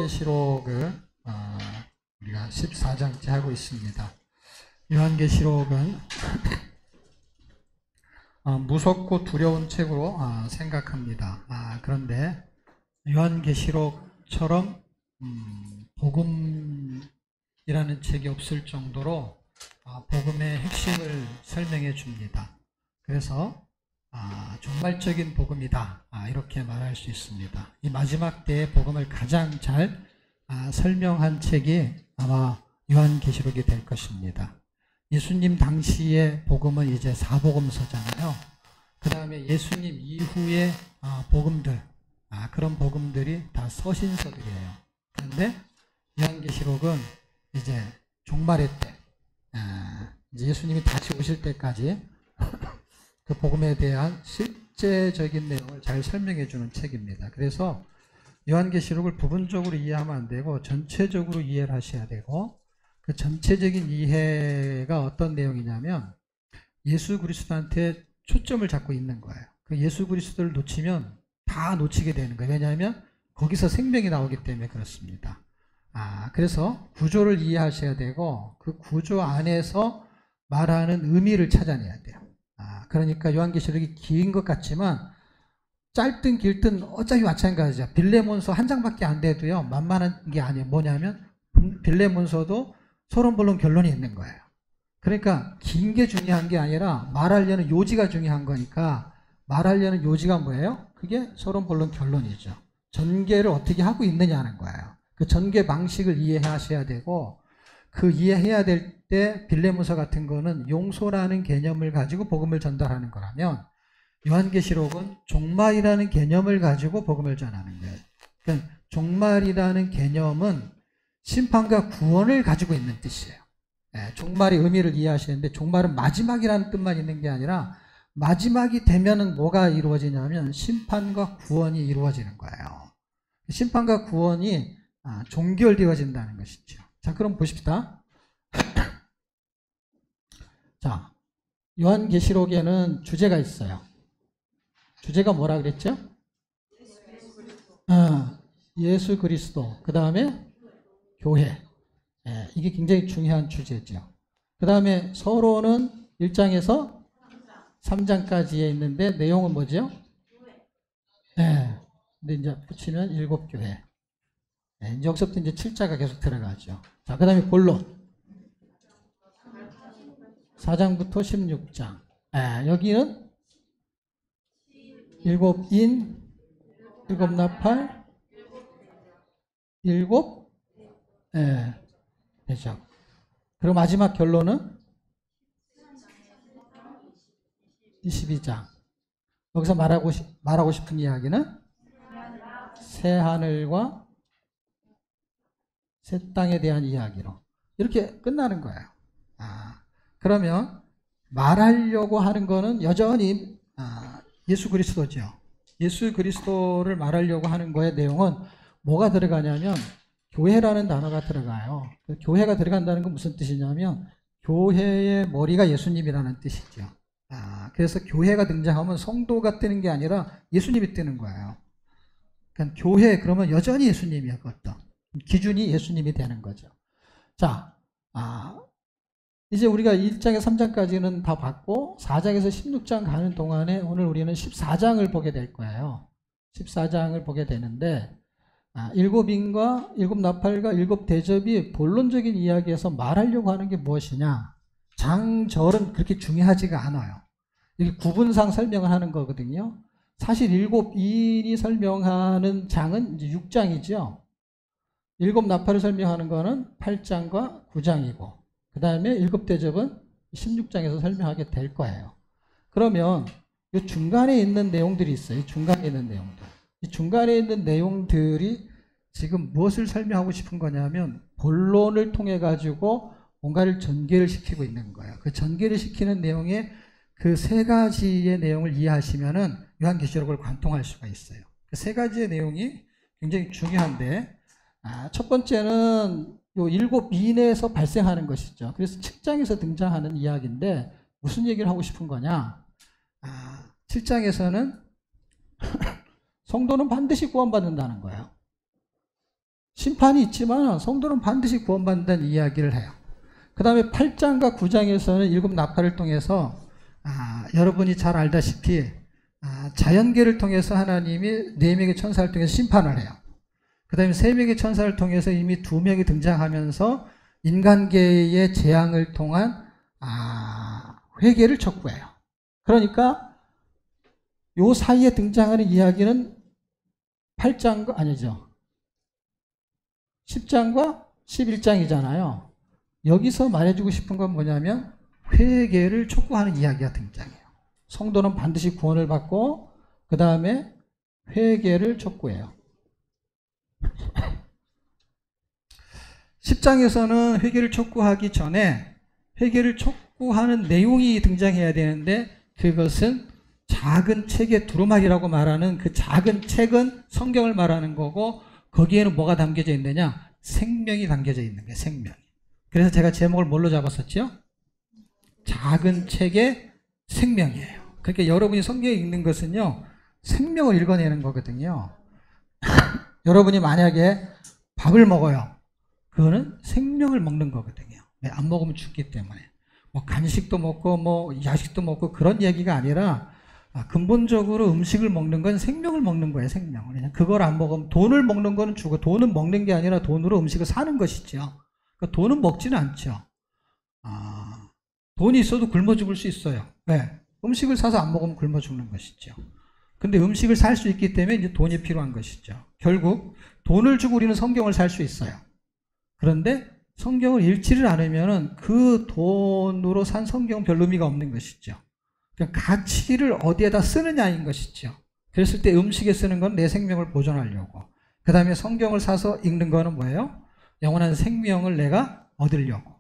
요한계시록을 우리가 14장째 하고 있습니다. 요한계시록은 무섭고 두려운 책으로 생각합니다. 그런데 요한계시록처럼 복음이라는 책이 없을 정도로 복음의 핵심을 설명해 줍니다. 그래서 종말적인 복음이다, 이렇게 말할 수 있습니다. 이 마지막 때의 복음을 가장 잘 설명한 책이 아마 요한계시록이 될 것입니다. 예수님 당시의 복음은 이제 사복음서잖아요. 그 다음에 예수님 이후의 복음들, 그런 복음들이 다 서신서들이에요. 그런데 요한계시록은 이제 종말의 때, 이제 예수님이 다시 오실 때까지 그 복음에 대한 실제적인 내용을 잘 설명해 주는 책입니다. 그래서 요한계시록을 부분적으로 이해하면 안 되고 전체적으로 이해를 하셔야 되고, 그 전체적인 이해가 어떤 내용이냐면 예수 그리스도한테 초점을 잡고 있는 거예요. 그 예수 그리스도를 놓치면 다 놓치게 되는 거예요. 왜냐하면 거기서 생명이 나오기 때문에 그렇습니다. 그래서 구조를 이해하셔야 되고 그 구조 안에서 말하는 의미를 찾아내야 돼요. 그러니까 요한계시록이 긴 것 같지만 짧든 길든 어차피 마찬가지죠. 빌레몬서 한 장밖에 안 돼도요, 만만한 게 아니에요. 뭐냐면 빌레몬서도 서론본론 결론이 있는 거예요. 그러니까 긴 게 중요한 게 아니라 말하려는 요지가 중요한 거니까, 말하려는 요지가 뭐예요? 그게 서론본론 결론이죠. 전개를 어떻게 하고 있느냐는 거예요. 그 전개 방식을 이해하셔야 되고, 그 이해해야 될 때 빌레몬서 같은 거는 용서라는 개념을 가지고 복음을 전달하는 거라면, 요한계시록은 종말이라는 개념을 가지고 복음을 전하는 거예요. 그러니까 종말이라는 개념은 심판과 구원을 가지고 있는 뜻이에요. 종말의 의미를 이해하시는데, 종말은 마지막이라는 뜻만 있는 게 아니라 마지막이 되면은 뭐가 이루어지냐면 심판과 구원이 이루어지는 거예요. 심판과 구원이 종결되어진다는 것이죠. 자, 그럼 보십시다. 자, 요한계시록에는 주제가 있어요. 주제가 뭐라 그랬죠? 예수 그리스도. 그 다음에 교회. 이게 굉장히 중요한 주제죠. 그 다음에 서론은 1장에서 3장까지에 있는데 내용은 뭐죠? 근데 이제 붙이면 7교회. 이제 여기서부터 이제 7자가 계속 들어가죠. 자, 그 다음에 본론. 4장부터 16장. 여기는 7인, 7나팔, 7 대적. 그리고 마지막 결론은 22장. 여기서 말하고 싶은 이야기는 새 하늘과 새 땅에 대한 이야기로 이렇게 끝나는 거예요. 그러면 말하려고 하는 거는 여전히 예수 그리스도죠. 예수 그리스도를 말하려고 하는 거의 내용은 뭐가 들어가냐면 교회라는 단어가 들어가요. 교회가 들어간다는 건 무슨 뜻이냐면 교회의 머리가 예수님이라는 뜻이죠. 그래서 교회가 등장하면 성도가 뜨는 게 아니라 예수님이 뜨는 거예요. 그러니까 교회 그러면 여전히 예수님이야. 그것도 기준이 예수님이 되는 거죠. 자, 이제 우리가 1장에서 3장까지는 다 봤고 4장에서 16장 가는 동안에 오늘 우리는 14장을 보게 될 거예요. 14장을 보게 되는데 7인과 7나팔과 7대접이 본론적인 이야기에서 말하려고 하는 게 무엇이냐. 장절은 그렇게 중요하지가 않아요. 이렇게 구분상 설명을 하는 거거든요. 사실 7인이 설명하는 장은 이제 6장이죠. 7나팔을 설명하는 거는 8장과 9장이고 그 다음에 7대접은 16장에서 설명하게 될 거예요. 그러면 이 중간에 있는 내용들이 있어요. 중간에 있는 내용들. 이 중간에 있는 내용들이 지금 무엇을 설명하고 싶은 거냐면 본론을 통해 가지고 뭔가를 전개를 시키고 있는 거예요. 그 전개를 시키는 내용에 그 세 가지의 내용을 이해하시면은 요한계시록을 관통할 수가 있어요. 그 세 가지의 내용이 굉장히 중요한데, 첫 번째는 요 7인에서 발생하는 것이죠. 그래서 7장에서 등장하는 이야기인데 무슨 얘기를 하고 싶은 거냐? 7장에서는 성도는 반드시 구원받는다는 거예요. 심판이 있지만 성도는 반드시 구원받는다는 이야기를 해요. 그 다음에 8장과 9장에서는 일곱 나팔을 통해서 여러분이 잘 알다시피 자연계를 통해서 하나님이 4명의 천사를 통해서 심판을 해요. 그 다음에 3명의 천사를 통해서 이미 2명이 등장하면서 인간계의 재앙을 통한 회개를 촉구해요. 그러니까 요 사이에 등장하는 이야기는 8장과 아니죠. 10장과 11장이잖아요. 여기서 말해주고 싶은 건 뭐냐면 회개를 촉구하는 이야기가 등장해요. 성도는 반드시 구원을 받고 그 다음에 회개를 촉구해요. 10장에서는 회개를 촉구하기 전에 회개를 촉구하는 내용이 등장해야 되는데 그것은 작은 책의 두루마리라고 말하는 그 작은 책은 성경을 말하는 거고 거기에는 뭐가 담겨져 있느냐? 생명이 담겨져 있는 거예요. 생명이. 그래서 제가 제목을 뭘로 잡았었죠? 작은 책의 생명이에요. 그러니까 여러분이 성경에 읽는 것은요. 생명을 읽어내는 거거든요. 여러분이 만약에 밥을 먹어요. 그거는 생명을 먹는 거거든요. 안 먹으면 죽기 때문에. 뭐 간식도 먹고 뭐 야식도 먹고 그런 얘기가 아니라 근본적으로 음식을 먹는 건 생명을 먹는 거예요. 생명을. 그냥 그걸 안 먹으면 돈을 먹는 거는 죽어. 돈은 먹는 게 아니라 돈으로 음식을 사는 것이죠. 그러니까 돈은 먹지는 않죠. 돈이 있어도 굶어 죽을 수 있어요. 네. 음식을 사서 안 먹으면 굶어 죽는 것이죠. 근데 음식을 살 수 있기 때문에 이제 돈이 필요한 것이죠. 결국 돈을 주고 우리는 성경을 살 수 있어요. 그런데 성경을 읽지를 않으면 그 돈으로 산 성경은 별로 의미가 없는 것이죠. 그러니까 가치를 어디에다 쓰느냐인 것이죠. 그랬을 때 음식에 쓰는 건 내 생명을 보존하려고. 그 다음에 성경을 사서 읽는 거는 뭐예요? 영원한 생명을 내가 얻으려고.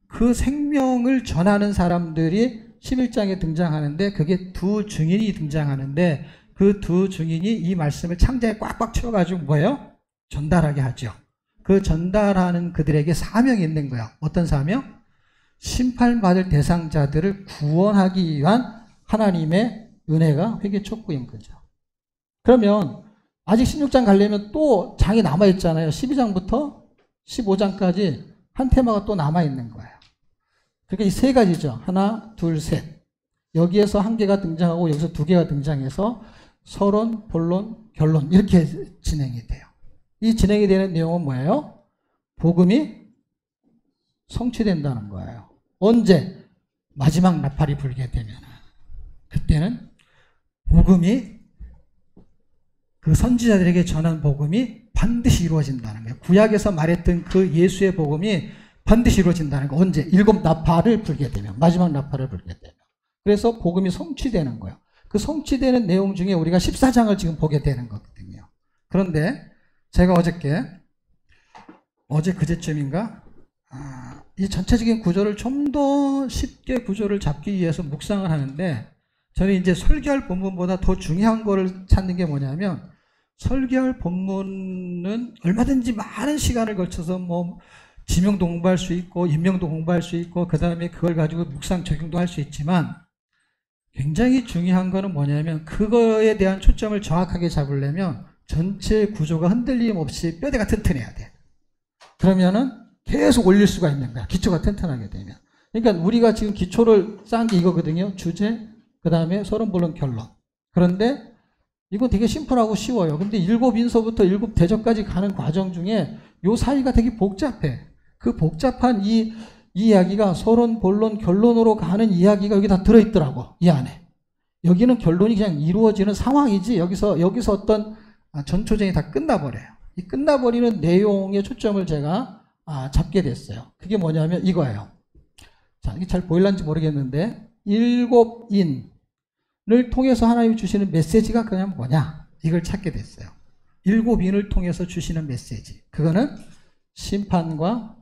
그 생명을 전하는 사람들이 11장에 등장하는데 그게 두 증인이 등장하는데 그 두 증인이 이 말씀을 창자에 꽉꽉 채워가지고 뭐예요? 전달하게 하죠. 그 전달하는 그들에게 사명이 있는 거야. 어떤 사명? 심판받을 대상자들을 구원하기 위한 하나님의 은혜가 회개 촉구인 거죠. 그러면 아직 16장 가려면 또 장이 남아있잖아요. 12장부터 15장까지 한 테마가 또 남아있는 거예요. 그러니까 이 세 가지죠. 하나, 둘, 셋. 여기에서 한 개가 등장하고 여기서 두 개가 등장해서 서론, 본론, 결론 이렇게 진행이 돼요. 이 진행이 되는 내용은 뭐예요? 복음이 성취된다는 거예요. 언제? 마지막 나팔이 불게 되면 그때는 복음이 그 선지자들에게 전한 복음이 반드시 이루어진다는 거예요. 구약에서 말했던 그 예수의 복음이 반드시 이루어진다는 거. 언제? 일곱 나팔을 불게 되면, 마지막 나팔을 불게 되면. 그래서 복음이 성취되는 거예요. 그 성취되는 내용 중에 우리가 14장을 지금 보게 되는 거거든요. 그런데 제가 어제 그제쯤인가 이 전체적인 구조를 좀 더 쉽게 구조를 잡기 위해서 묵상을 하는데 저는 이제 설교할 본문보다 더 중요한 거를 찾는 게 뭐냐면 설교할 본문은 얼마든지 많은 시간을 걸쳐서 뭐 지명도 공부할 수 있고 인명도 공부할 수 있고 그 다음에 그걸 가지고 묵상 적용도 할 수 있지만 굉장히 중요한 거는 뭐냐면 그거에 대한 초점을 정확하게 잡으려면 전체 구조가 흔들림 없이 뼈대가 튼튼해야 돼. 그러면은 계속 올릴 수가 있는 거야. 기초가 튼튼하게 되면. 그러니까 우리가 지금 기초를 쌓은 게 이거거든요. 주제, 그 다음에 서론, 본론, 결론. 그런데 이거 되게 심플하고 쉬워요. 근데 7인서부터 7대접까지 가는 과정 중에 요 사이가 되게 복잡해. 그 복잡한 이 이야기가 서론, 본론, 결론으로 가는 이야기가 여기 다 들어있더라고. 이 안에. 여기는 결론이 그냥 이루어지는 상황이지 여기서 어떤 전초전이 다 끝나버려요. 이 끝나버리는 내용의 초점을 제가 잡게 됐어요. 그게 뭐냐면 이거예요. 자, 이게 잘 보일란지 모르겠는데 7인을 통해서 하나님이 주시는 메시지가 그냥 뭐냐 이걸 찾게 됐어요. 7인을 통해서 주시는 메시지. 그거는 심판과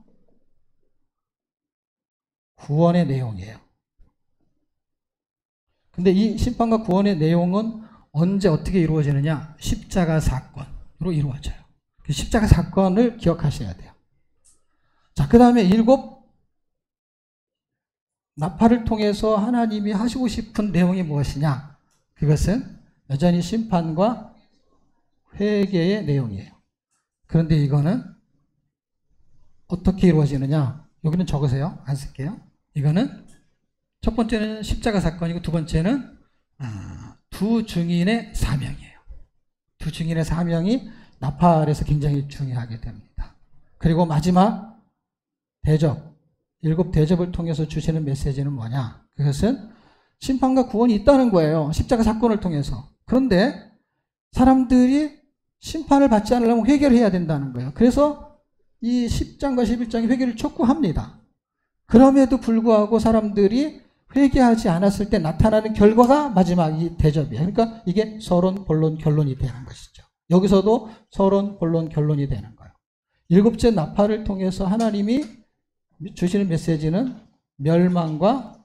구원의 내용이에요. 근데 이 심판과 구원의 내용은 언제 어떻게 이루어지느냐? 십자가 사건으로 이루어져요. 그 십자가 사건을 기억하셔야 돼요. 자, 그 다음에 7 나팔을 통해서 하나님이 하시고 싶은 내용이 무엇이냐? 그것은 여전히 심판과 회개의 내용이에요. 그런데 이거는 어떻게 이루어지느냐? 여기는 적으세요. 안 쓸게요. 이거는 첫 번째는 십자가 사건이고 두 번째는 두 증인의 사명이에요. 두 증인의 사명이 나팔에서 굉장히 중요하게 됩니다. 그리고 마지막 대접, 7 대접을 통해서 주시는 메시지는 뭐냐? 그것은 심판과 구원이 있다는 거예요. 십자가 사건을 통해서. 그런데 사람들이 심판을 받지 않으려면 회개를 해야 된다는 거예요. 그래서 이 10장과 11장이 회개를 촉구합니다. 그럼에도 불구하고 사람들이 회개하지 않았을 때 나타나는 결과가 마지막 이 대접이에요. 그러니까 이게 서론, 본론, 결론이 되는 것이죠. 여기서도 서론, 본론, 결론이 되는 거예요. 7째 나팔을 통해서 하나님이 주시는 메시지는 멸망과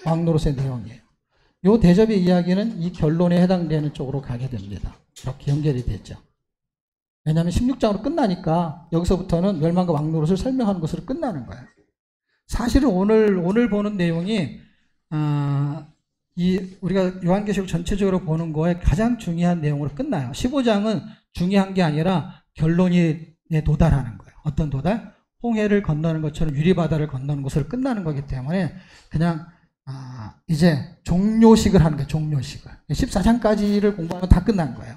왕노릇의 내용이에요. 이 대접의 이야기는 이 결론에 해당되는 쪽으로 가게 됩니다. 이렇게 연결이 되죠. 왜냐하면 16장으로 끝나니까 여기서부터는 멸망과 왕노릇을 설명하는 것으로 끝나는 거예요. 사실은 오늘 보는 내용이 우리가 요한계시록 전체적으로 보는 거에 가장 중요한 내용으로 끝나요. 15장은 중요한 게 아니라 결론에 도달하는 거예요. 어떤 도달? 홍해를 건너는 것처럼 유리바다를 건너는 것으로 끝나는 거기 때문에 그냥 이제 종료식을 하는 거예요. 종료식을. 14장까지를 공부하면 다 끝난 거예요.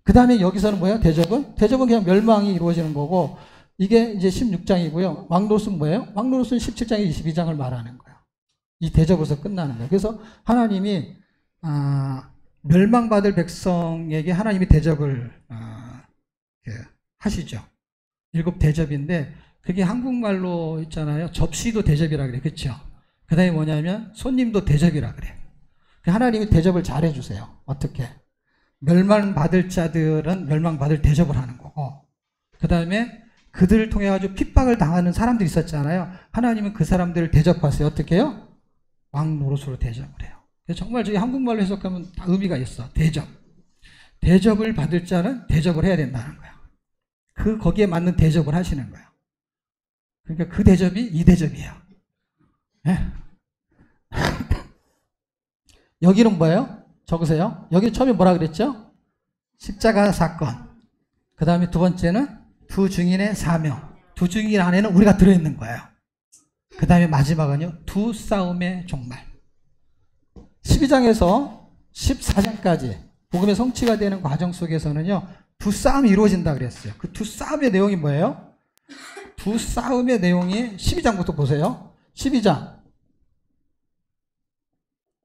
그 다음에 여기서는 뭐예요? 대접은 그냥 멸망이 이루어지는 거고, 이게 이제 16장이고요. 왕노릇은 뭐예요? 왕노릇은 17장에 22장을 말하는 거예요. 이 대접으로서 끝나는 거예요. 그래서 하나님이 멸망받을 백성에게 하나님이 대접을 하시죠. 7 대접인데 그게 한국말로 있잖아요. 접시도 대접이라 그래. 그렇죠? 그 다음에 뭐냐면 손님도 대접이라 그래. 하나님이 대접을 잘 해주세요. 어떻게? 멸망받을 자들은 멸망받을 대접을 하는 거고, 그 다음에 그들을 통해 가지고 핍박을 당하는 사람들이 있었잖아요. 하나님은 그 사람들을 대접하세요. 어떻게 해요? 왕노릇으로 대접을 해요. 정말 저희 한국말로 해석하면 다 의미가 있어. 대접. 대접을 받을 자는 대접을 해야 된다는 거야. 거기에 맞는 대접을 하시는 거야. 그러니까 그 대접이 이 대접이에요. 네? 여기는 뭐예요? 적으세요. 여기 처음에 뭐라 그랬죠? 십자가 사건. 그 다음에 두 번째는 두 증인의 사명. 두 증인 안에는 우리가 들어있는 거예요. 그 다음에 마지막은요, 두 싸움의 종말. 12장에서 14장까지 복음의 성취가 되는 과정 속에서는요, 두 싸움이 이루어진다 그랬어요. 그 두 싸움의 내용이 뭐예요? 두 싸움의 내용이 12장부터 보세요. 12장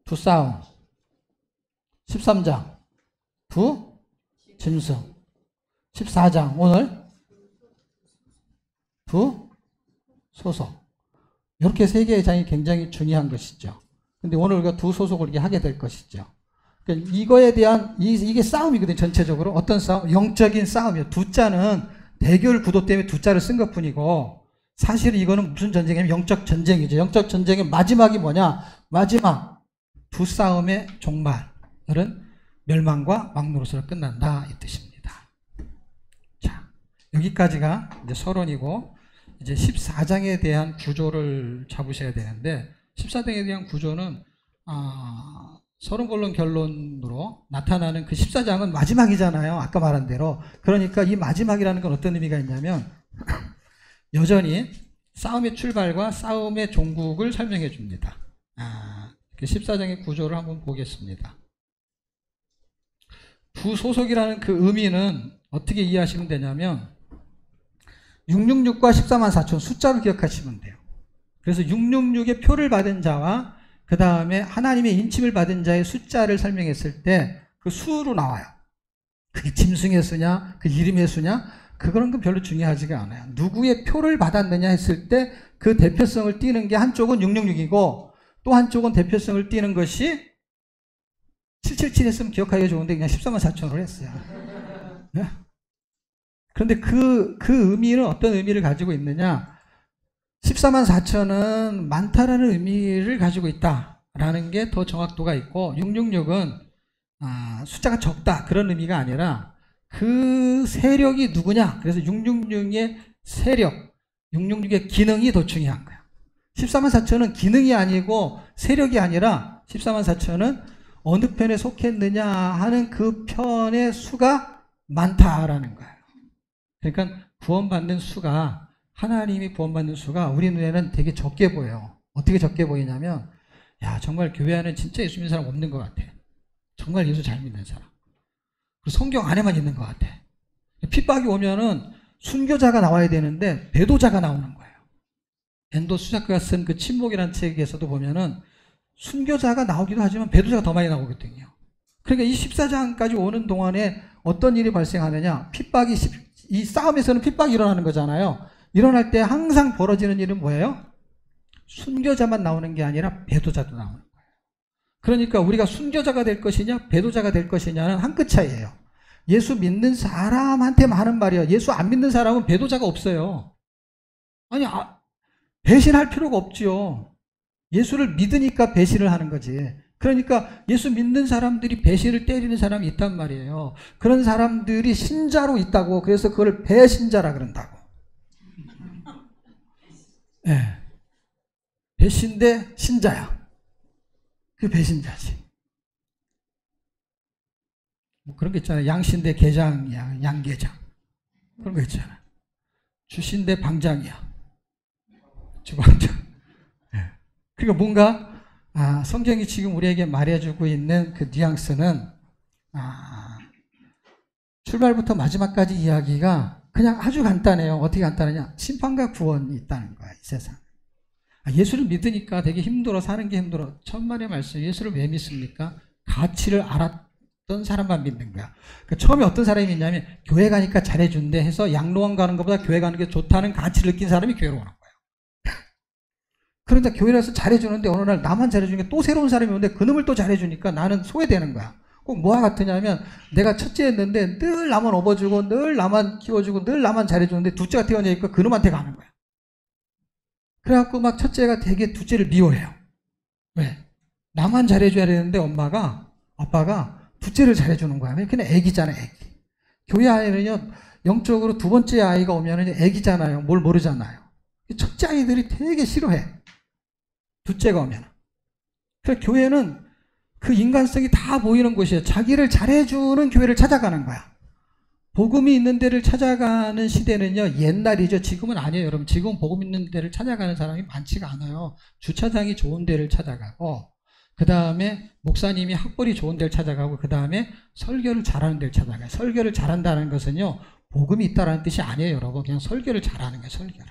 두 싸움. 13장 두 짐승. 14장 오늘 두 소속. 이렇게 세 개의 장이 굉장히 중요한 것이죠. 근데 오늘 우리가 두 소속을 이렇게 하게 될 것이죠. 그러니까 이거에 대한 이게 싸움이거든요. 전체적으로 어떤 싸움? 영적인 싸움이에요. 두 자는 대결 구도 때문에 두 자를 쓴 것뿐이고, 사실 이거는 무슨 전쟁이냐면 영적 전쟁이죠. 영적 전쟁의 마지막이 뭐냐? 마지막 두 싸움의 종말은 멸망과 왕노릇으로 끝난다 이 뜻입니다. 자, 여기까지가 이제 서론이고, 이제 14장에 대한 구조를 잡으셔야 되는데, 14장에 대한 구조는 서론, 본론, 결론으로 나타나는 그 14장은 마지막이잖아요. 아까 말한 대로. 그러니까 이 마지막이라는 건 어떤 의미가 있냐면 여전히 싸움의 출발과 싸움의 종국을 설명해 줍니다. 14장의 구조를 한번 보겠습니다. 부소속이라는 그 의미는 어떻게 이해하시면 되냐면 666과 144,000 숫자로 기억하시면 돼요. 그래서 666의 표를 받은 자와 그 다음에 하나님의 인침을 받은 자의 숫자를 설명했을 때 그 수로 나와요. 그게 짐승의 수냐, 그 이름의 수냐, 그거는 별로 중요하지가 않아요. 누구의 표를 받았느냐 했을 때 그 대표성을 띠는 게 한쪽은 666이고 또 한쪽은 대표성을 띠는 것이 777 했으면 기억하기가 좋은데 그냥 144,000으로 했어요. 네? 그런데 그 의미는 어떤 의미를 가지고 있느냐? 144,000은 많다라는 의미를 가지고 있다라는 게 더 정확도가 있고, 666은 숫자가 적다 그런 의미가 아니라 그 세력이 누구냐. 그래서 666의 세력, 666의 기능이 더 중요한 거야. 144,000은 기능이 아니고 세력이 아니라 144,000은 어느 편에 속했느냐 하는 그 편의 수가 많다라는 거예요. 그러니까 구원받는 수가, 하나님이 구원받는 수가 우리 눈에는 되게 적게 보여요. 어떻게 적게 보이냐면, 야, 정말 교회 안에 진짜 예수 믿는 사람 없는 것 같아. 정말 예수 잘 믿는 사람. 그리고 성경 안에만 있는 것 같아. 핍박이 오면은 순교자가 나와야 되는데 배도자가 나오는 거예요. 엔도 수작가가 쓴 그 침묵이라는 책에서도 보면은 순교자가 나오기도 하지만 배도자가 더 많이 나오거든요. 그러니까 이 14장까지 오는 동안에 어떤 일이 발생하느냐, 핍박이, 이 싸움에서는 핍박이 일어나는 거잖아요. 일어날 때 항상 벌어지는 일은 뭐예요? 순교자만 나오는 게 아니라 배도자도 나오는 거예요. 그러니까 우리가 순교자가 될 것이냐 배도자가 될 것이냐는 한 끗 차이예요. 예수 믿는 사람한테만 하는 말이에요. 예수 안 믿는 사람은 배도자가 없어요. 아니, 배신할 필요가 없지요. 예수를 믿으니까 배신을 하는 거지. 그러니까 예수 믿는 사람들이 배신을 때리는 사람이 있단 말이에요. 그런 사람들이 신자로 있다고. 그래서 그걸 배신자라 그런다고. 네. 배신대 신자야. 그 배신자지. 뭐 그런 게 있잖아요. 양신대 개장이야. 양개장. 그런 거 있잖아요. 주신대 방장이야. 주방장. 네. 그러니까 뭔가 성경이 지금 우리에게 말해주고 있는 그 뉘앙스는 출발부터 마지막까지 이야기가 그냥 아주 간단해요. 어떻게 간단하냐? 심판과 구원이 있다는 거야. 이 세상. 예수를 믿으니까 되게 힘들어. 사는 게 힘들어. 천만의 말씀. 예수를 왜 믿습니까? 가치를 알았던 사람만 믿는 거야. 그러니까 처음에 어떤 사람이 있냐면 교회 가니까 잘해준대 해서 양로원 가는 것보다 교회 가는 게 좋다는 가치를 느낀 사람이 교회로 오는 거야. 그런데 교회에서 잘해주는데 어느 날 나만 잘해주니까 또 새로운 사람이 오는데 그놈을 또 잘해주니까 나는 소외되는 거야. 꼭 뭐와 같으냐면 내가 첫째였는데 늘 나만 업어주고 늘 나만 키워주고 늘 나만 잘해주는데 둘째가 태어나니까 그놈한테 가는 거야. 그래갖고 막 첫째가 되게 둘째를 미워해요. 왜? 나만 잘해줘야 되는데 아빠가 둘째를 잘해주는 거야. 그냥 애기잖아, 애기. 교회 안에는요, 영적으로 두 번째 아이가 오면은 애기잖아요. 뭘 모르잖아요. 첫째 아이들이 되게 싫어해. 둘째가 오면. 그래서 교회는 그 인간성이 다 보이는 곳이에요. 자기를 잘해주는 교회를 찾아가는 거야. 복음이 있는 데를 찾아가는 시대는요, 옛날이죠. 지금은 아니에요, 여러분. 지금 복음 있는 데를 찾아가는 사람이 많지가 않아요. 주차장이 좋은 데를 찾아가고, 그 다음에 목사님이 학벌이 좋은 데를 찾아가고, 그 다음에 설교를 잘하는 데를 찾아가요. 설교를 잘한다는 것은요, 복음이 있다는 뜻이 아니에요, 여러분. 그냥 설교를 잘하는 거예요, 설교를.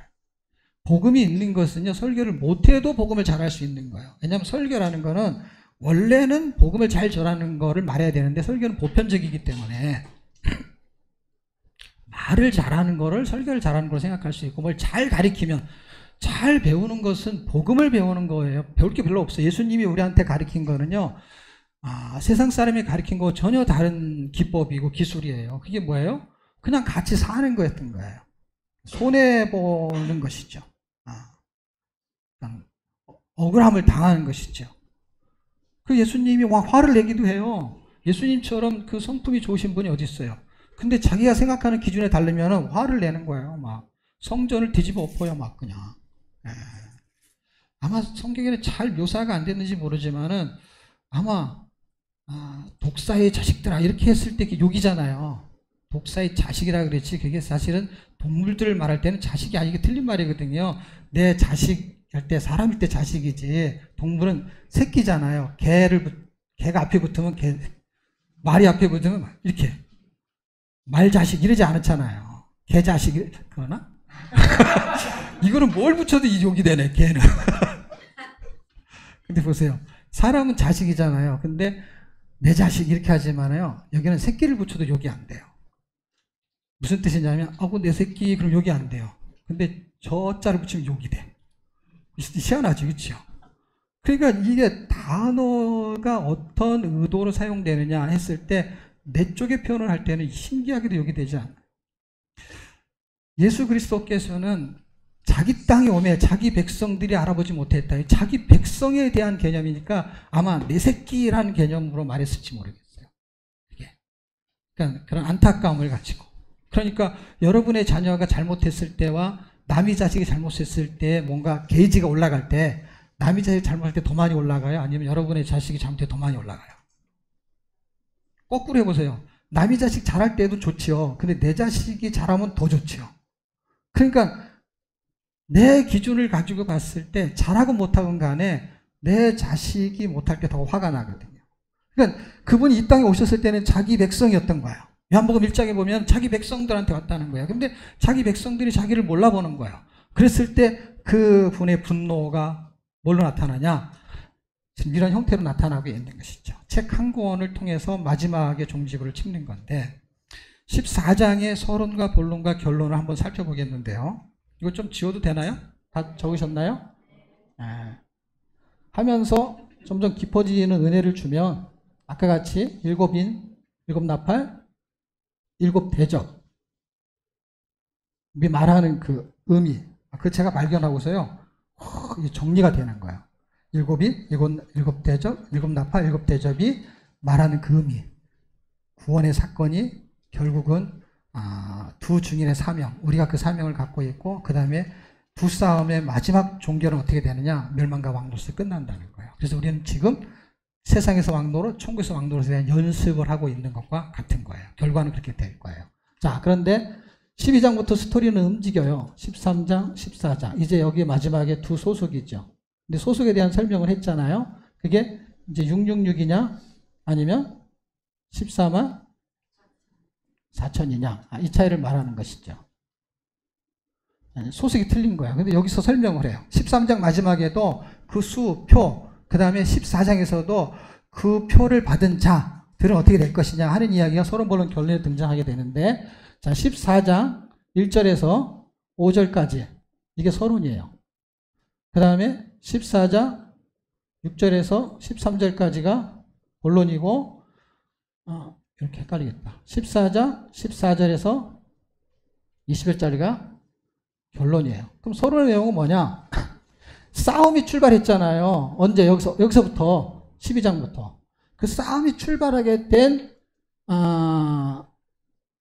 복음이 있는 것은요, 설교를 못해도 복음을 잘할 수 있는 거예요. 왜냐하면 설교라는 거는 원래는 복음을 잘 전하는 거를 말해야 되는데 설교는 보편적이기 때문에 말을 잘하는 거를 설교를 잘하는 걸로 생각할 수 있고, 뭘 잘 가리키면, 잘 배우는 것은 복음을 배우는 거예요. 배울 게 별로 없어요. 예수님이 우리한테 가르친 거는요, 세상 사람이 가르친 거 전혀 다른 기법이고 기술이에요. 그게 뭐예요? 그냥 같이 사는 거였던 거예요. 손해보는 것이죠. 억울함을 당하는 것이죠. 그 예수님이 화를 내기도 해요. 예수님처럼 그 성품이 좋으신 분이 어디 있어요? 근데 자기가 생각하는 기준에 다르면 화를 내는 거예요. 막 성전을 뒤집어 엎어요. 막 그냥. 아마 성경에는 잘 묘사가 안 됐는지 모르지만은 아마 독사의 자식들아 이렇게 했을 때 욕이잖아요. 독사의 자식이라 그랬지 그게 사실은 동물들을 말할 때는 자식이 아니게 틀린 말이거든요. 내 자식 할 때 사람일 때 자식이지 동물은 새끼잖아요. 개가 앞에 붙으면 말이 앞에 붙으면 이렇게 말자식 이러지 않았잖아요. 개자식 그러나? 이거는 뭘 붙여도 이 욕이 되네, 개는. 근데 보세요. 사람은 자식이잖아요. 근데 내 자식 이렇게 하지만요. 여기는 새끼를 붙여도 욕이 안 돼요. 무슨 뜻이냐면 내 새끼 그럼 욕이 안 돼요. 근데 저 자를 붙이면 욕이 돼. 희한하죠, 그렇죠? 그러니까 이게 단어가 어떤 의도로 사용되느냐 했을 때 내 쪽의 표현을 할 때는 신기하게도 욕이 되지 않아요. 예수 그리스도께서는 자기 땅에 오매 자기 백성들이 알아보지 못했다. 자기 백성에 대한 개념이니까 아마 내 새끼라는 개념으로 말했을지 모르겠어요. 이게. 그러니까 그런 안타까움을 가지고. 그러니까 여러분의 자녀가 잘못했을 때와 남의 자식이 잘못했을 때 뭔가 게이지가 올라갈 때 남의 자식이 잘못할 때 더 많이 올라가요? 아니면 여러분의 자식이 잘못할 때 더 많이 올라가요? 거꾸로 해보세요. 남의 자식 잘할 때도 좋지요. 근데 내 자식이 잘하면 더 좋지요. 그러니까 내 기준을 가지고 봤을 때 잘하고 못하건 간에 내 자식이 못할 때 더 화가 나거든요. 그러니까 그분이 이 땅에 오셨을 때는 자기 백성이었던 거예요. 요한복음 1장에 보면 자기 백성들한테 왔다는 거예요. 근데 자기 백성들이 자기를 몰라보는 거예요. 그랬을 때 그 분의 분노가 뭘로 나타나냐? 지금 이런 형태로 나타나고 있는 것이죠. 책 한 권을 통해서 마지막에 종지부를 찍는 건데 14장의 서론과 본론과 결론을 한번 살펴보겠는데요. 이거 좀 지워도 되나요? 다 적으셨나요? 네. 하면서 점점 깊어지는 은혜를 주면 아까 같이 일곱 인, 일곱 나팔, 일곱 대접 말하는 그 의미 그 제가 발견하고서요 정리가 되는 거예요. 일곱 인, 일곱 대접, 일곱 나팔, 일곱 대접이 말하는 그 의미 구원의 사건이 결국은 두 증인의 사명 우리가 그 사명을 갖고 있고 그 다음에 부싸움의 마지막 종결은 어떻게 되느냐 멸망과 왕노릇이 끝난다는 거예요. 그래서 우리는 지금 세상에서 왕노릇, 천국에서 왕노릇에 대한 연습을 하고 있는 것과 같은 거예요. 결과는 그렇게 될 거예요. 자, 그런데 12장부터 스토리는 움직여요. 13장, 14장. 이제 여기 마지막에 두 소속이죠. 근데 소속에 대한 설명을 했잖아요. 그게 이제 666이냐 아니면 14만 4천이냐. 이 차이를 말하는 것이죠. 소속이 틀린 거야. 근데 여기서 설명을 해요. 13장 마지막에도 그 수, 표, 그 다음에 14장에서도 그 표를 받은 자들은 어떻게 될 것이냐 하는 이야기가 서론본론 결론에 등장하게 되는데 자, 14장 1절에서 5절까지 이게 서론이에요. 그 다음에 14장 6절에서 13절까지가 본론이고 이렇게 헷갈리겠다. 14장 14절에서 20절짜리가 결론이에요. 그럼 서론의 내용은 뭐냐? 싸움이 출발했잖아요. 언제? 여기서부터 12장부터 그 싸움이 출발하게 된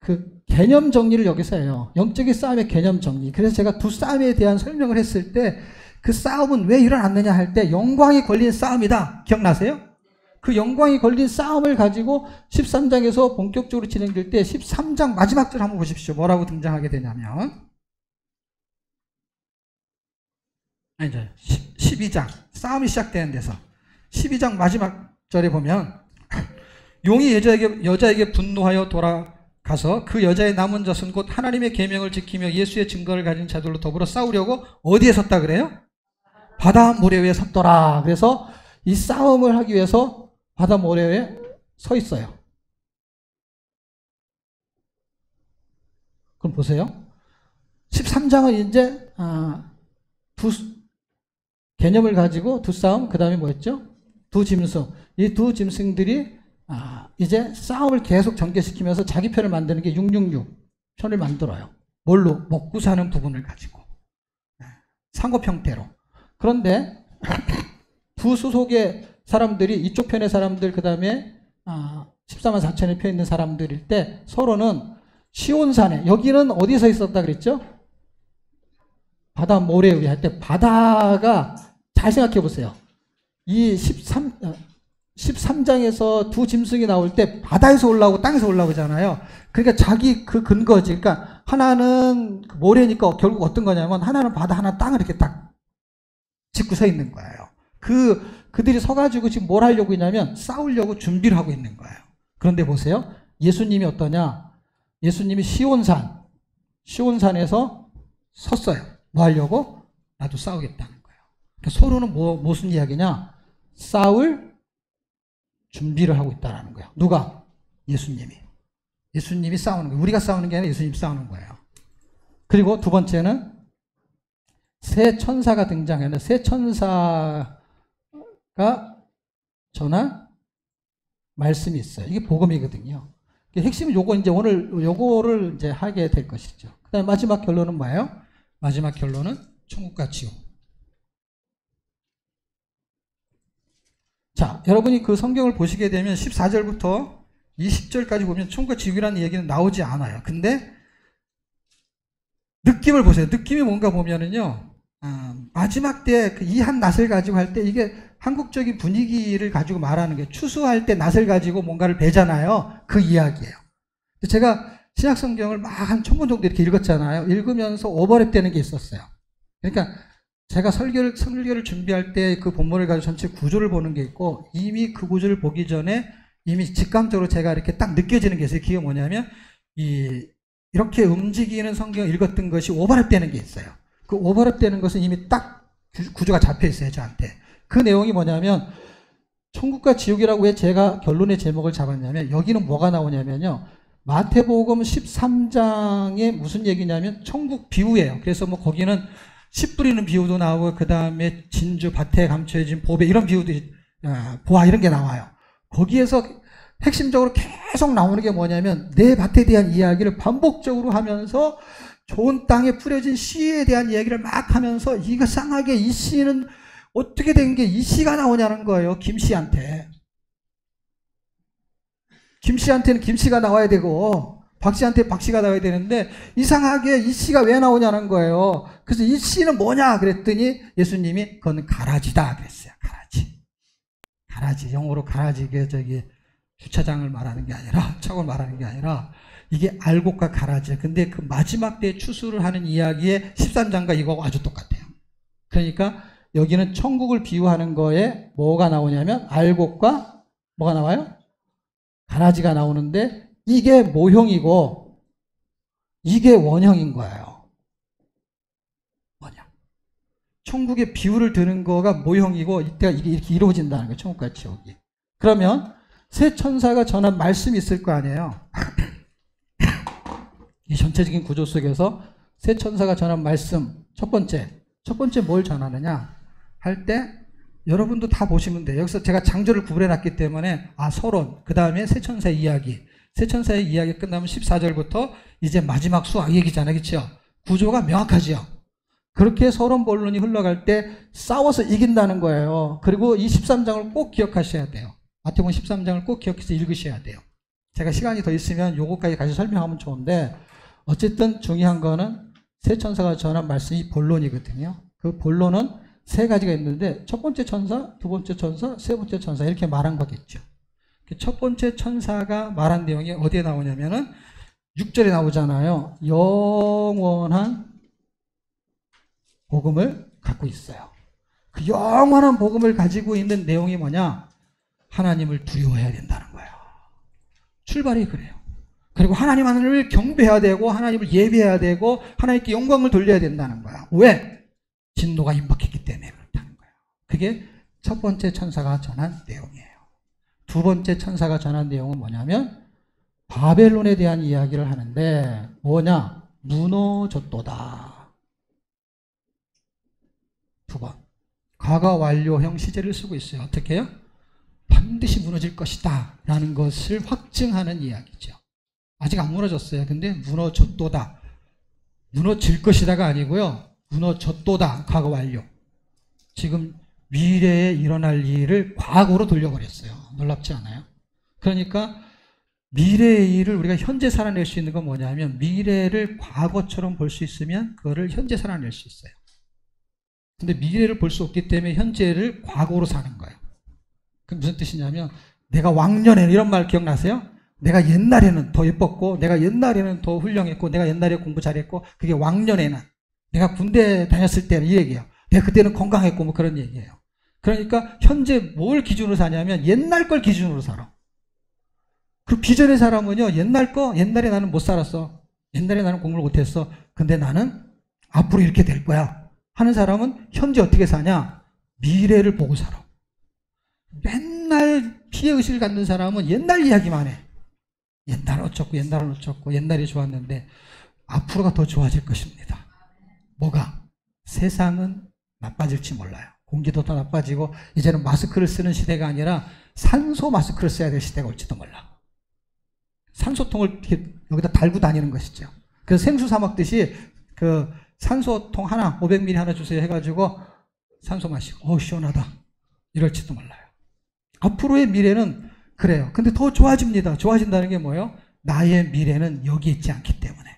그 개념 정리를 여기서 해요. 영적인 싸움의 개념 정리. 그래서 제가 두 싸움에 대한 설명을 했을 때 그 싸움은 왜 일어났느냐 할 때 영광이 걸린 싸움이다. 기억나세요? 그 영광이 걸린 싸움을 가지고 13장에서 본격적으로 진행될 때 13장 마지막 절 한번 보십시오. 뭐라고 등장하게 되냐면 아니죠. 12장 싸움이 시작되는 데서 12장 마지막 절에 보면 용이 여자에게 분노하여 돌아가서 그 여자의 남은 젖은 곧 하나님의 계명을 지키며 예수의 증거를 가진 자들로 더불어 싸우려고 어디에 섰다 그래요? 바다 모래 위에 섰더라. 그래서 이 싸움을 하기 위해서 바다 모래 위에 서 있어요. 그럼 보세요. 13장은 이제 두 개념을 가지고 두 싸움, 그 다음에 뭐였죠? 두 짐승. 이 두 짐승들이 이제 싸움을 계속 전개시키면서 자기 편을 만드는 게 666 편을 만들어요. 뭘로? 먹고 사는 부분을 가지고. 상업 형태로. 그런데 두 소속의 사람들이 이쪽 편의 사람들 그 다음에 14만 4천에 펴 있는 사람들일 때 서로는 시온산에 여기는 어디서 있었다 그랬죠? 바다 모래 위에 할 때 바다가 잘 생각해 보세요. 이 13장에서 두 짐승이 나올 때 바다에서 올라오고 땅에서 올라오잖아요. 그러니까 자기 그 근거지. 그러니까 하나는 모래니까 결국 어떤 거냐면 하나는 바다, 하나는 땅을 이렇게 딱 짚고 서 있는 거예요. 그들이 서가지고 지금 뭘 하려고 있냐면 싸우려고 준비를 하고 있는 거예요. 그런데 보세요. 예수님이 어떠냐? 예수님이 시온산에서 섰어요. 뭐 하려고? 나도 싸우겠다는 거예요. 그러니까 서로는 무슨 이야기냐? 싸울 준비를 하고 있다는 거예요. 누가? 예수님이 싸우는 거예요. 우리가 싸우는 게 아니라 예수님이 싸우는 거예요. 그리고 두 번째는 새 천사가 등장했는데 새 천사가 전한 말씀이 있어요. 이게 복음이거든요. 핵심은 요거 이제 오늘 요거를 이제 하게 될 것이죠. 그다음에 마지막 결론은 뭐예요? 마지막 결론은 천국과 지옥. 자, 여러분이 그 성경을 보시게 되면 14절부터 20절까지 보면 천국과 지옥이라는 얘기는 나오지 않아요. 근데 느낌을 보세요. 느낌이 뭔가 보면은요. 마지막 때 이 한 낫을 가지고 할 때 이게 한국적인 분위기를 가지고 말하는 게 추수할 때 낫을 가지고 뭔가를 베잖아요. 그 이야기예요. 제가 신약 성경을 막 한 1000번 정도 이렇게 읽었잖아요. 읽으면서 오버랩 되는 게 있었어요. 그러니까 제가 설교를 준비할 때 그 본문을 가지고 전체 구조를 보는 게 있고, 이미 그 구조를 보기 전에 이미 직감적으로 제가 이렇게 딱 느껴지는 게 있어요. 그게 뭐냐면, 이렇게 움직이는 성경을 읽었던 것이 오버랩 되는 게 있어요. 그 오버랩 되는 것은 이미 딱 구조가 잡혀 있어요, 저한테. 그 내용이 뭐냐면, 천국과 지옥이라고 왜 제가 결론의 제목을 잡았냐면, 여기는 뭐가 나오냐면요, 마태복음 13장에 무슨 얘기냐면 천국 비유예요. 그래서 뭐 거기는 씨 뿌리는 비유도 나오고, 그 다음에 진주 밭에 감춰진 보배 이런 비유도, 보아 이런 게 나와요. 거기에서 핵심적으로 계속 나오는 게 뭐냐면, 내 밭에 대한 이야기를 반복적으로 하면서 좋은 땅에 뿌려진 씨에 대한 이야기를 막 하면서, 이거 쌍하게 이 씨는 어떻게 된 게 이 씨가 나오냐는 거예요. 김씨한테. 김씨한테는 김씨가 나와야 되고 박씨한테 박씨가 나와야 되는데 이상하게 이 씨가 왜 나오냐는 거예요. 그래서 이 씨는 뭐냐 그랬더니 예수님이 그건 가라지다 그랬어요. 가라지. 영어로 가라지. 이게 주차장을 말하는 게 아니라, 차고를 말하는 게 아니라, 이게 알곡과 가라지. 근데 그 마지막 때에 추수를 하는 이야기의 13장과 이거하고 아주 똑같아요. 그러니까 여기는 천국을 비유하는 거에 뭐가 나오냐면 알곡과 뭐가 나와요? 가라지가 나오는데, 이게 모형이고 이게 원형인 거예요. 원형. 천국의 비유를 드는 거가 모형이고, 이때가 이게 이렇게 이루어진다는 거예요. 천국과 지옥이. 그러면 새 천사가 전한 말씀이 있을 거 아니에요. 이 전체적인 구조 속에서 새 천사가 전한 말씀, 첫 번째 뭘 전하느냐 할 때 여러분도 다 보시면 돼요. 여기서 제가 장조를 구분해 놨기 때문에, 서론, 그 다음에 새 천사의 이야기. 새 천사의 이야기 끝나면 14절부터 이제 마지막 수학 얘기잖아요. 그렇죠? 구조가 명확하지요. 그렇게 서론 본론이 흘러갈 때 싸워서 이긴다는 거예요. 그리고 이 13장을 꼭 기억하셔야 돼요. 마태복음 13장을 꼭 기억해서 읽으셔야 돼요. 제가 시간이 더 있으면 요거까지 같이 설명하면 좋은데, 어쨌든 중요한 거는 새 천사가 전한 말씀이 본론이거든요. 그 본론은 세 가지가 있는데, 첫 번째 천사, 두 번째 천사, 세 번째 천사 이렇게 말한 거겠죠. 첫 번째 천사가 말한 내용이 어디에 나오냐면은 6절에 나오잖아요. 영원한 복음을 갖고 있어요. 그 영원한 복음을 가지고 있는 내용이 뭐냐? 하나님을 두려워해야 된다는 거예요. 출발이 그래요. 그리고 하나님을 경배해야 되고 하나님을 예배해야 되고 하나님께 영광을 돌려야 된다는 거야. 왜? 진노가 임박했기 때문에 그렇다는 거예요. 그게 첫 번째 천사가 전한 내용이에요. 두 번째 천사가 전한 내용은 뭐냐면 바벨론에 대한 이야기를 하는데, 뭐냐? 무너졌도다. 두 번. 과거 완료형 시제를 쓰고 있어요. 어떻게 해요? 반드시 무너질 것이다 라는 것을 확증하는 이야기죠. 아직 안 무너졌어요. 근데 무너졌도다. 무너질 것이다가 아니고요. 무너졌도다. 과거 완료. 지금 미래에 일어날 일을 과거로 돌려버렸어요. 놀랍지 않아요? 그러니까 미래의 일을 우리가 현재 살아낼 수 있는 건 뭐냐면, 미래를 과거처럼 볼 수 있으면 그거를 현재 살아낼 수 있어요. 근데 미래를 볼 수 없기 때문에 현재를 과거로 사는 거예요. 그 무슨 뜻이냐면, 내가 왕년에는 이런 말 기억나세요? 내가 옛날에는 더 예뻤고, 내가 옛날에는 더 훌륭했고, 내가 옛날에 공부 잘했고, 그게 왕년에는, 내가 군대 다녔을 때는 이 얘기예요. 내가 그때는 건강했고 뭐 그런 얘기예요. 그러니까 현재 뭘 기준으로 사냐면 옛날 걸 기준으로 살아. 그 비전의 사람은요, 옛날에 나는 못 살았어. 옛날에 나는 공부를 못했어. 근데 나는 앞으로 이렇게 될 거야 하는 사람은 현재 어떻게 사냐? 미래를 보고 살아. 맨날 피해의식을 갖는 사람은 옛날 이야기만 해. 옛날은 어쩌고 옛날이 좋았는데 앞으로가 더 좋아질 것입니다. 뭐가? 세상은 나빠질지 몰라요. 공기도 더 나빠지고 이제는 마스크를 쓰는 시대가 아니라 산소 마스크를 써야 될 시대가 올지도 몰라. 산소통을 이렇게 여기다 달고 다니는 것이죠. 그래서 생수 사 먹듯이 그 산소통 하나 500ml 하나 주세요 해가지고 산소 마시고 시원하다 이럴지도 몰라요. 앞으로의 미래는 그래요. 근데 더 좋아집니다. 좋아진다는 게 뭐예요? 나의 미래는 여기 있지 않기 때문에,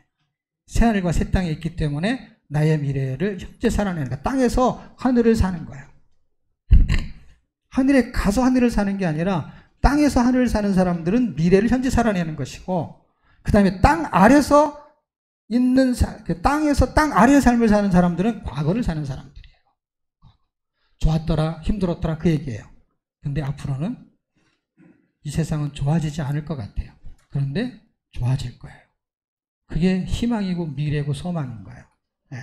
새하늘과 새 땅에 있기 때문에 나의 미래를 현재 살아내는 거야. 땅에서 하늘을 사는 거예요. 하늘에 가서 하늘을 사는 게 아니라 땅에서 하늘을 사는 사람들은 미래를 현재 살아내는 것이고, 그 다음에 땅 아래서 있는 그 땅에서 땅 아래의 삶을 사는 사람들은 과거를 사는 사람들이에요. 좋았더라, 힘들었더라 그 얘기예요. 근데 앞으로는 이 세상은 좋아지지 않을 것 같아요. 그런데 좋아질 거예요. 그게 희망이고 미래고 소망인 거예요. 예.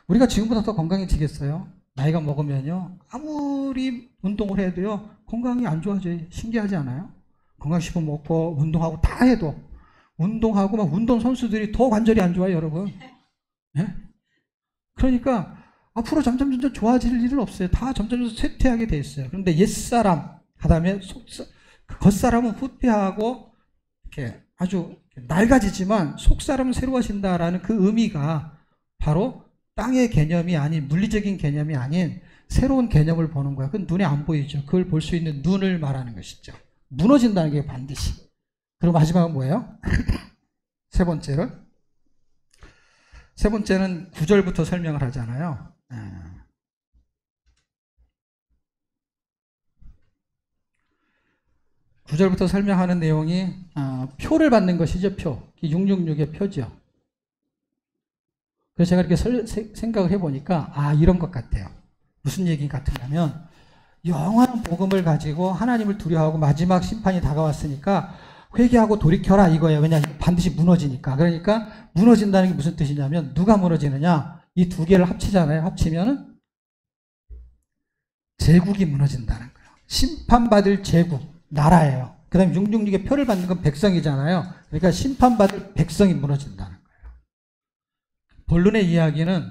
우리가 지금보다 더 건강해지겠어요? 나이가 먹으면요, 아무리 운동을 해도요, 건강이 안 좋아져요. 신기하지 않아요? 건강식품 먹고 운동하고 다 해도, 운동하고 막 운동 선수들이 더 관절이 안 좋아요, 여러분. 예? 그러니까 앞으로 점점 좋아질 일은 없어요. 다 점점 쇠퇴하게 돼 있어요. 그런데 옛사람, 그다음에 겉사람은 후퇴하고 이렇게 아주 낡아지지만 속사람은 새로워진다라는 그 의미가 바로 땅의 개념이 아닌, 물리적인 개념이 아닌 새로운 개념을 보는 거야. 그건 눈에 안 보이죠. 그걸 볼 수 있는 눈을 말하는 것이죠. 무너진다는 게 반드시. 그리고 마지막은 뭐예요? 세 번째는 9절부터 설명을 하잖아요. 9절부터 설명하는 내용이 표를 받는 것이죠. 표. 666의 표죠. 그래서 제가 이렇게 생각을 해보니까 이런 것 같아요. 무슨 얘기 같으냐면 영원한 복음을 가지고 하나님을 두려워하고 마지막 심판이 다가왔으니까 회개하고 돌이켜라 이거예요. 왜냐하면 반드시 무너지니까. 그러니까 무너진다는 게 무슨 뜻이냐면 누가 무너지느냐? 이 두 개를 합치잖아요. 합치면은 제국이 무너진다는 거예요. 심판받을 제국, 나라예요. 그 다음에 666의 표를 받는 건 백성이잖아요. 그러니까 심판받을 백성이 무너진다는 거예요. 본론의 이야기는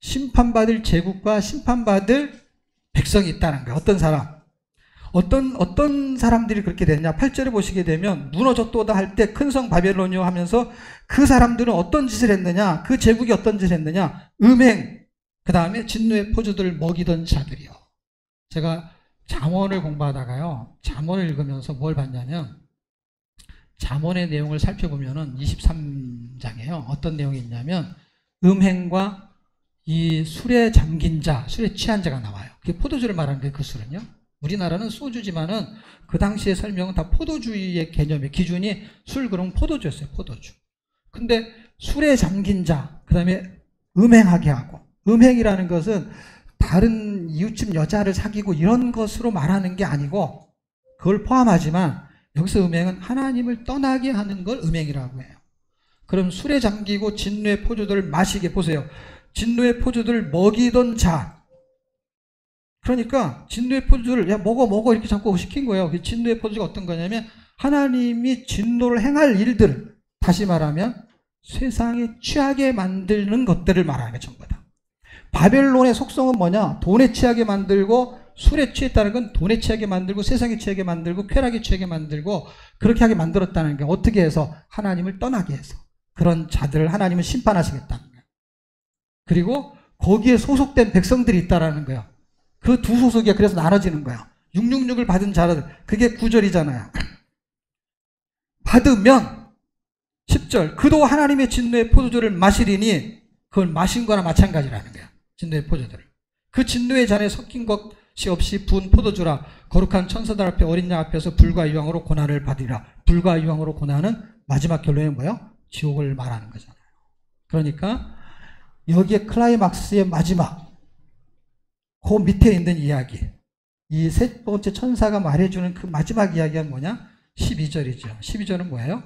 심판받을 제국과 심판받을 백성이 있다는 거예요. 어떤 사람? 어떤 사람들이 그렇게 됐냐? 8절에 보시게 되면 무너졌도다 할 때 큰 성 바벨론이요 하면서 그 사람들은 어떤 짓을 했느냐? 그 제국이 어떤 짓을 했느냐? 음행, 그 다음에 진노의 포도들을 먹이던 자들이요. 제가 잠언을 공부하다가요, 잠언을 읽으면서 뭘 봤냐면 잠언의 내용을 살펴보면은 23장에요. 어떤 내용이 있냐면 음행과 이 술에 잠긴 자, 술에 취한 자가 나와요. 그게 포도주를 말하는 게 그 술은요. 우리나라는 소주지만은 그 당시의 설명은 다 포도주의 개념의 기준이 술 그러면 포도주였어요. 포도주. 근데 술에 잠긴 자, 그 다음에 음행하게 하고, 음행이라는 것은 다른 이웃집 여자를 사귀고 이런 것으로 말하는 게 아니고 그걸 포함하지만 여기서 음행은 하나님을 떠나게 하는 걸 음행이라고 해요. 그럼 술에 잠기고 진노의 포도들을 마시게, 보세요. 진노의 포도들을 먹이던 자. 그러니까 진노의 포도를 야 먹어 이렇게 자꾸 시킨 거예요. 진노의 포도가 어떤 거냐면 하나님이 진노를 행할 일들, 다시 말하면 세상에 취하게 만드는 것들을 말하는 거예요. 전부 다. 바벨론의 속성은 뭐냐? 돈에 취하게 만들고, 술에 취했다는 건 돈에 취하게 만들고 세상에 취하게 만들고 쾌락에 취하게 만들고 그렇게 하게 만들었다는 게 어떻게 해서? 하나님을 떠나게 해서. 그런 자들을 하나님은 심판하시겠다는 거예요. 그리고 거기에 소속된 백성들이 있다라는 거예요. 그 두 소속이 그래서 나눠지는 거예요. 666을 받은 자들, 그게 9절이잖아요. 받으면 10절, 그도 하나님의 진노의 포도주를 마시리니 그걸 마신 거나 마찬가지라는 거예요. 진노의 포도주를. 그 진노의 잔에 섞인 것이 없이 부은 포도주라. 거룩한 천사들 앞에 어린 양 앞에서 불과 유황으로 고난을 받으리라. 불과 유황으로 고난은 마지막 결론이 뭐예요? 지옥을 말하는 거잖아요. 그러니까 여기에 클라이막스의 마지막, 그 밑에 있는 이야기, 이 세 번째 천사가 말해주는 그 마지막 이야기가 뭐냐? 12절이죠. 12절은 뭐예요?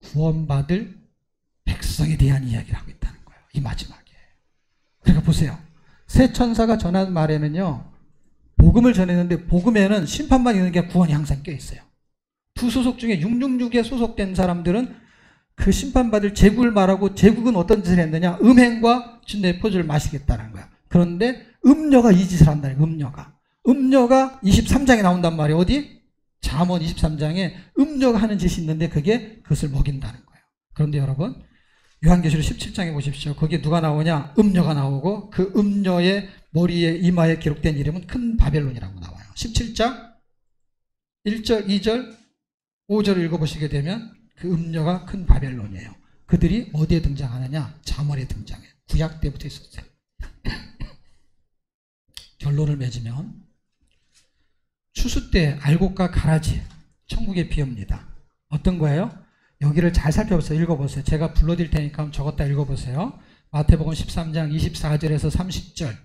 구원받을 백성에 대한 이야기를 하고 있다는 거예요. 이 마지막에. 그러니까 보세요. 세 천사가 전한 말에는요, 복음을 전했는데 복음에는 심판만 있는 게 구원이 항상 껴있어요. 두 소속 중에 666에 소속된 사람들은 그 심판받을 제국을 말하고, 제국은 어떤 짓을 했느냐? 음행과 진노의 포도를 마시겠다는 거야. 그런데 음녀가 이 짓을 한다는 거예요. 음녀가 23장에 나온단 말이에요. 어디? 잠언 23장에 음녀가 하는 짓이 있는데 그게 그것을 먹인다는 거예요. 그런데 여러분, 요한계시록 17장에 보십시오. 거기에 누가 나오냐? 음녀가 나오고 그 음녀의 머리에 이마에 기록된 이름은 큰 바벨론이라고 나와요. 17장 1절, 2절, 5절을 읽어보시게 되면 그 음녀가 큰 바벨론이에요. 그들이 어디에 등장하느냐? 잠언에 등장해요. 구약 때부터 있었어요. 결론을 맺으면 추수 때 알곡과 가라지, 천국의 비유입니다. 어떤 거예요? 여기를 잘 살펴보세요. 읽어보세요. 제가 불러드릴 테니까 한번 적었다 읽어보세요. 마태복음 13장 24절에서 30절,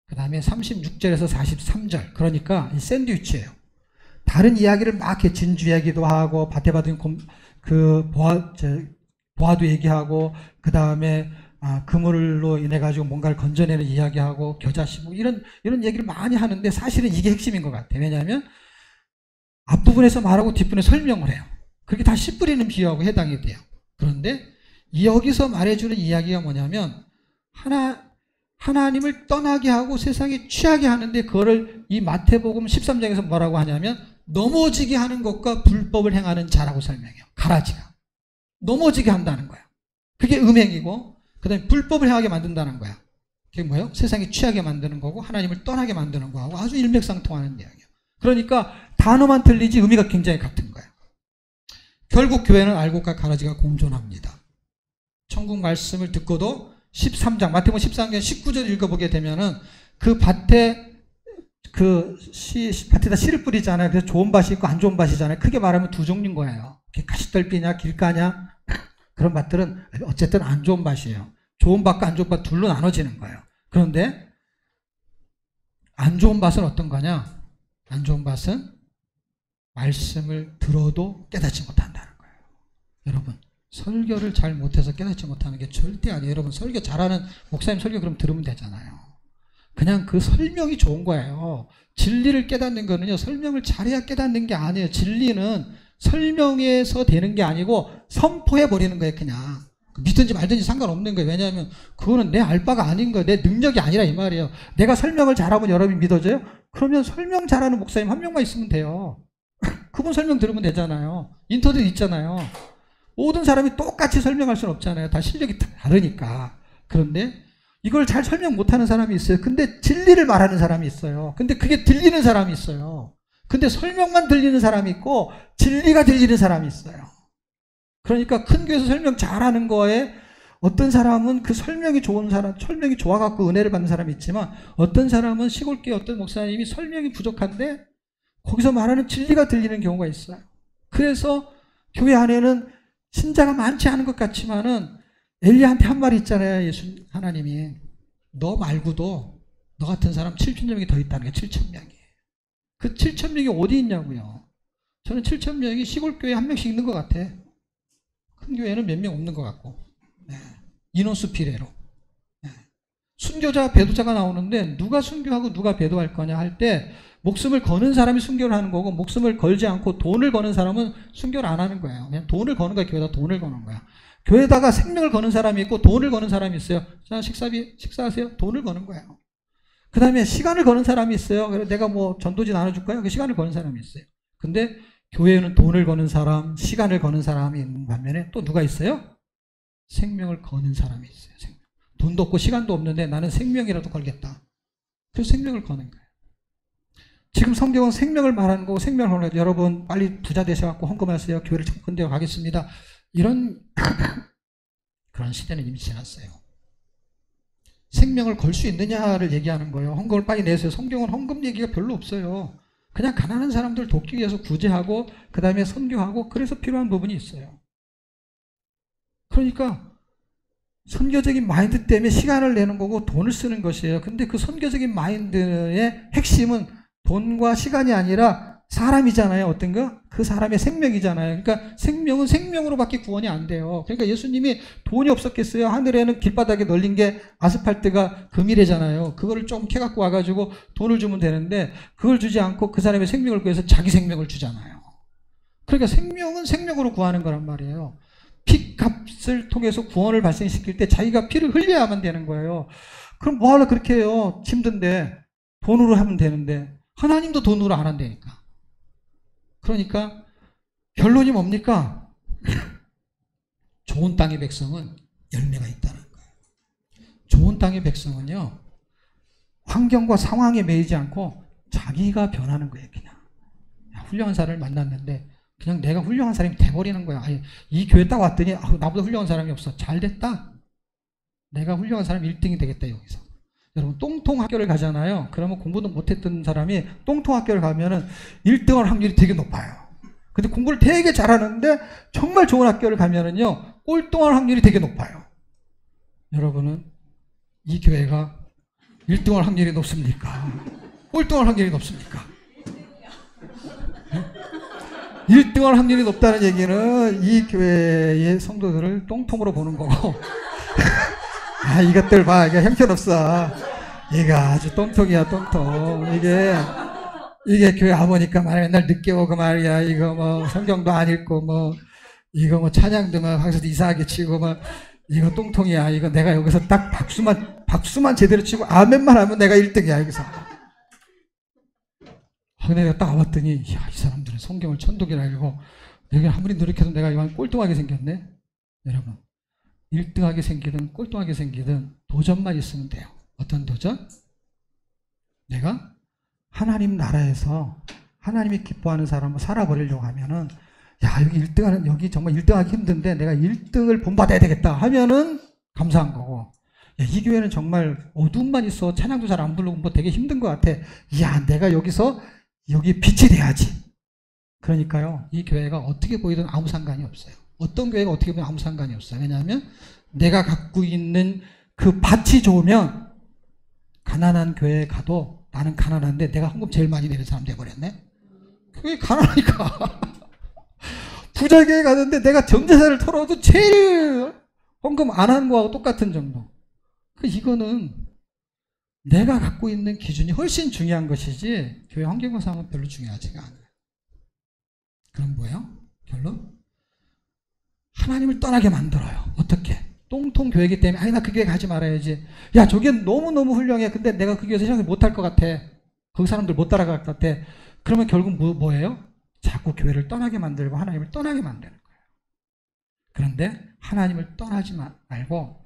그 다음에 36절에서 43절. 그러니까 이 샌드위치예요. 다른 이야기를 막 이렇게 진주 얘기도 하고 밭에 받은 보아도 얘기하고, 그 다음에 그물로 인해 가지고 뭔가를 건져내는 이야기하고 겨자씨 뭐 이런 얘기를 많이 하는데 사실은 이게 핵심인 것 같아요. 왜냐하면 앞부분에서 말하고 뒷부분에 설명을 해요. 그렇게 다 씨 뿌리는 비유하고 해당이 돼요. 그런데 여기서 말해주는 이야기가 뭐냐면 하나님을 떠나게 하고 세상에 취하게 하는데, 그거를 이 마태복음 13장에서 뭐라고 하냐면 넘어지게 하는 것과 불법을 행하는 자라고 설명해요. 가라지가 넘어지게 한다는 거야. 그게 음행이고, 그 다음에 불법을 행하게 만든다는 거야. 그게 뭐예요? 세상에 취하게 만드는 거고 하나님을 떠나게 만드는 거하고 아주 일맥상통하는 이야기예요. 그러니까 단어만 틀리지 의미가 굉장히 같은 거예요. 결국 교회는 알곡과 가라지가 공존합니다. 천국 말씀을 듣고도 13장, 마태복음 13장 19절 읽어보게 되면은 그 밭에다 씨를 뿌리잖아요. 그래서 좋은 밭이 있고 안 좋은 밭이잖아요. 크게 말하면 두 종류인 거예요. 가시떨비냐 길가냐, 그런 밭들은 어쨌든 안 좋은 밭이에요. 좋은 밭과 안 좋은 밭 둘로 나눠지는 거예요. 그런데 안 좋은 밭은 어떤 거냐? 안 좋은 밭은 말씀을 들어도 깨닫지 못한다는 거예요. 여러분, 설교를 잘 못해서 깨닫지 못하는 게 절대 아니에요. 여러분, 설교 잘하는 목사님 설교 그럼 들으면 되잖아요. 그냥 그 설명이 좋은 거예요. 진리를 깨닫는 거는요, 설명을 잘해야 깨닫는 게 아니에요. 진리는 설명해서 되는 게 아니고 선포해버리는 거예요. 그냥 믿든지 말든지 상관없는 거예요. 왜냐하면 그거는 내 알바가 아닌 거예요. 내 능력이 아니라 이 말이에요. 내가 설명을 잘하면 여러분이 믿어져요? 그러면 설명 잘하는 목사님 한 명만 있으면 돼요. 그분 설명 들으면 되잖아요. 인터넷 있잖아요. 모든 사람이 똑같이 설명할 수는 없잖아요. 다 실력이 다르니까. 그런데 이걸 잘 설명 못하는 사람이 있어요. 근데 진리를 말하는 사람이 있어요. 근데 그게 들리는 사람이 있어요. 근데 설명만 들리는 사람이 있고 진리가 들리는 사람이 있어요. 그러니까 큰 교회에서 설명 잘하는 거에 어떤 사람은 그 설명이 좋은 사람, 설명이 좋아갖고 은혜를 받는 사람이 있지만, 어떤 사람은 시골교회 어떤 목사님이 설명이 부족한데 거기서 말하는 진리가 들리는 경우가 있어요. 그래서 교회 안에는 신자가 많지 않은 것 같지만은 엘리야한테 한 말이 있잖아요. 하나님이 너 말고도 너 같은 사람 7,000명이 더 있다는 게 7,000명이. 그 7,000명이 어디 있냐고요. 저는 7,000명이 시골교회에 한 명씩 있는 것 같아. 큰 교회는 몇 명 없는 것 같고. 네. 인원수 비례로. 네. 순교자, 배도자가 나오는데 누가 순교하고 누가 배도할 거냐 할 때 목숨을 거는 사람이 순교를 하는 거고, 목숨을 걸지 않고 돈을 거는 사람은 순교를 안 하는 거예요. 그냥 돈을 거는 거야. 교회에다 돈을 거는 거야. 교회에다가 생명을 거는 사람이 있고 돈을 거는 사람이 있어요. 자, 식사하세요. 돈을 거는 거예요. 그 다음에 시간을 거는 사람이 있어요. 그래서 내가 뭐 전도지 나눠줄 거야. 그 시간을 거는 사람이 있어요. 근데 교회에는 돈을 거는 사람, 시간을 거는 사람이 있는 반면에 또 누가 있어요? 생명을 거는 사람이 있어요. 생명. 돈도 없고 시간도 없는데 나는 생명이라도 걸겠다. 그래서 생명을 거는 거예요. 지금 성경은 생명을 말하는 거고 생명을 거는 거예요. 여러분 빨리 부자 되셔갖고 헌금하세요. 교회를 접근되어 가겠습니다. 이런 그런 시대는 이미 지났어요. 생명을 걸 수 있느냐를 얘기하는 거예요. 헌금을 빨리 내세요. 성경은 헌금 얘기가 별로 없어요. 그냥 가난한 사람들 돕기 위해서 구제하고 그 다음에 선교하고, 그래서 필요한 부분이 있어요. 그러니까 선교적인 마인드 때문에 시간을 내는 거고 돈을 쓰는 것이에요. 근데 그 선교적인 마인드의 핵심은 돈과 시간이 아니라 사람이잖아요. 어떤가? 그 사람의 생명이잖아요. 그러니까 생명은 생명으로밖에 구원이 안 돼요. 그러니까 예수님이 돈이 없었겠어요? 하늘에는 길바닥에 널린 게 아스팔트가 금이래잖아요. 그거를 좀 캐갖고 와가지고 돈을 주면 되는데 그걸 주지 않고 그 사람의 생명을 구해서 자기 생명을 주잖아요. 그러니까 생명은 생명으로 구하는 거란 말이에요. 피값을 통해서 구원을 발생시킬 때 자기가 피를 흘려야만 되는 거예요. 그럼 뭐하러 그렇게 해요? 힘든데 돈으로 하면 되는데. 하나님도 돈으로 안 한다니까. 그러니까 결론이 뭡니까? 좋은 땅의 백성은 열매가 있다는 거예요. 좋은 땅의 백성은요, 환경과 상황에 매이지 않고 자기가 변하는 거예요. 그냥 훌륭한 사람을 만났는데 그냥 내가 훌륭한 사람이 돼버리는 거야. 아니, 이 교회 딱 왔더니 나보다 훌륭한 사람이 없어. 잘 됐다. 내가 훌륭한 사람 1등이 되겠다 여기서. 여러분 똥통 학교를 가잖아요. 그러면 공부도 못했던 사람이 똥통 학교를 가면은 1등 할 확률이 되게 높아요. 근데 공부를 되게 잘하는데 정말 좋은 학교를 가면은요, 꼴등할 확률이 되게 높아요. 여러분은 이 교회가 1등할 확률이 높습니까? 꼴등할 확률이 높습니까? 1등할 확률이 높다는 얘기는 이 교회의 성도들을 똥통으로 보는 거고, 아, 이것들 봐, 이게 형편없어. 얘가 아주 똥통이야, 똥통. 이게 교회 와보니까 말이야, 맨날 늦게 오고 말이야, 이거 뭐 성경도 안 읽고 뭐 이거 뭐 찬양도 막 거기서 이상하게 치고 막 이거 똥통이야. 이거 내가 여기서 딱 박수만 제대로 치고 아멘만 하면 내가 1등이야 여기서. 근데 내가 딱 와봤더니, 야, 이 사람들은 성경을 천독이라 읽고 여기 아무리 노력해도 내가 이만 꼴등하게 생겼네. 여러분, 1등하게 생기든 꼴등하게 생기든 도전만 있으면 돼요. 어떤 도전? 내가 하나님 나라에서 하나님이 기뻐하는 사람을 살아버리려고 하면은, 야, 여기 정말 1등하기 힘든데 내가 1등을 본받아야 되겠다 하면은 감사한 거고, 야, 이 교회는 정말 어둠만 있어 찬양도 잘 안 부르고 뭐 되게 힘든 것 같아. 야, 내가 여기 빛이 돼야지. 그러니까요, 이 교회가 어떻게 보이든 아무 상관이 없어요. 어떤 교회가 어떻게 보면 아무 상관이 없어요. 왜냐하면 내가 갖고 있는 그 밭이 좋으면 가난한 교회에 가도 나는 가난한데 내가 헌금 제일 많이 내는 사람 돼버렸네. 그게 가난하니까. 부자 교회 가는데 내가 전재산을 털어도 제일 헌금 안 하는 거하고 똑같은 정도. 이거는 내가 갖고 있는 기준이 훨씬 중요한 것이지 교회 환경상은 별로 중요하지가 않아요. 그럼 뭐예요? 결론? 하나님을 떠나게 만들어요. 어떻게? 똥통 교회이기 때문에, 아니 나 그 교회 가지 말아야지. 야, 저게 너무너무 훌륭해. 근데 내가 그 교회에서 생각 못할 것 같아. 거기 사람들 못 따라갈 것 같아. 그러면 결국 뭐예요? 자꾸 교회를 떠나게 만들고 하나님을 떠나게 만드는 거예요. 그런데 하나님을 떠나지 말고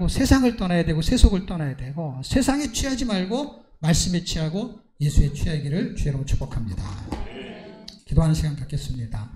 세상을 떠나야 되고 세속을 떠나야 되고, 세상에 취하지 말고 말씀에 취하고 예수에 취하기를 주의 이름으로 축복합니다. 기도하는 시간 갖겠습니다.